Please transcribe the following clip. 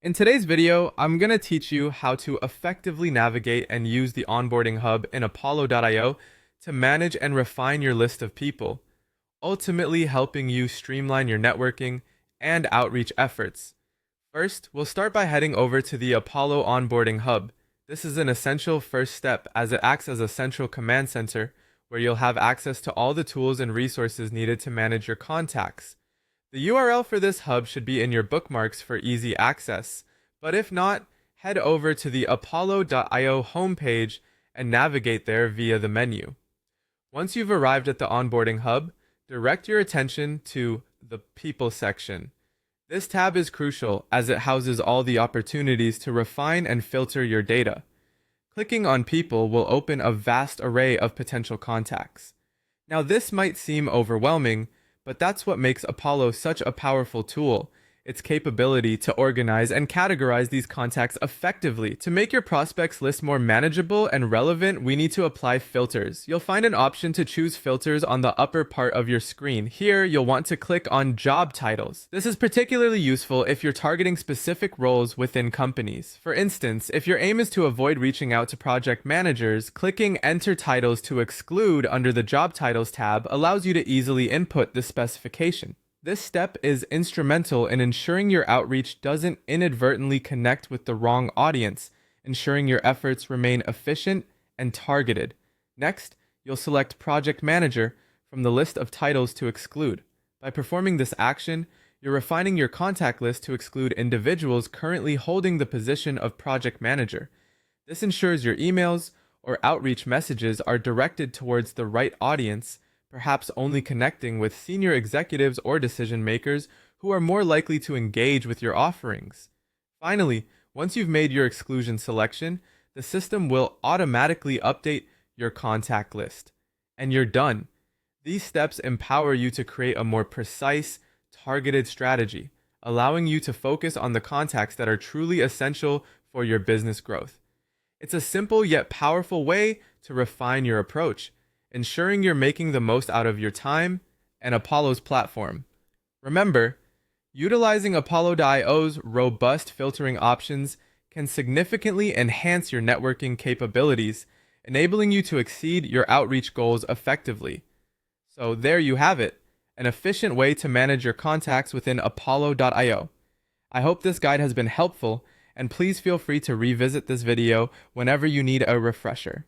In today's video, I'm going to teach you how to effectively navigate and use the onboarding hub in Apollo.io to manage and refine your list of people, ultimately helping you streamline your networking and outreach efforts. First, we'll start by heading over to the Apollo onboarding hub. This is an essential first step as it acts as a central command center where you'll have access to all the tools and resources needed to manage your contacts. The URL for this hub should be in your bookmarks for easy access, but if not, head over to the Apollo.io homepage and navigate there via the menu. Once you've arrived at the onboarding hub, direct your attention to the People section. This tab is crucial as it houses all the opportunities to refine and filter your data. Clicking on People will open a vast array of potential contacts. Now, this might seem overwhelming, but that's what makes Apollo such a powerful tool. Its capability to organize and categorize these contacts effectively. To make your prospects list more manageable and relevant, we need to apply filters. You'll find an option to choose filters on the upper part of your screen. Here, you'll want to click on Job Titles. This is particularly useful if you're targeting specific roles within companies. For instance, if your aim is to avoid reaching out to project managers, clicking Enter Titles to Exclude under the Job Titles tab allows you to easily input this specification. This step is instrumental in ensuring your outreach doesn't inadvertently connect with the wrong audience, ensuring your efforts remain efficient and targeted. Next, you'll select Project Manager from the list of titles to exclude. By performing this action, you're refining your contact list to exclude individuals currently holding the position of Project Manager. This ensures your emails or outreach messages are directed towards the right audience, perhaps only connecting with senior executives or decision makers who are more likely to engage with your offerings. Finally, once you've made your exclusion selection, the system will automatically update your contact list. And you're done. These steps empower you to create a more precise, targeted strategy, allowing you to focus on the contacts that are truly essential for your business growth. It's a simple yet powerful way to refine your approach, ensuring you're making the most out of your time and Apollo's platform. Remember, utilizing Apollo.io's robust filtering options can significantly enhance your networking capabilities, enabling you to exceed your outreach goals effectively. So there you have it, an efficient way to manage your contacts within Apollo.io. I hope this guide has been helpful, and please feel free to revisit this video whenever you need a refresher.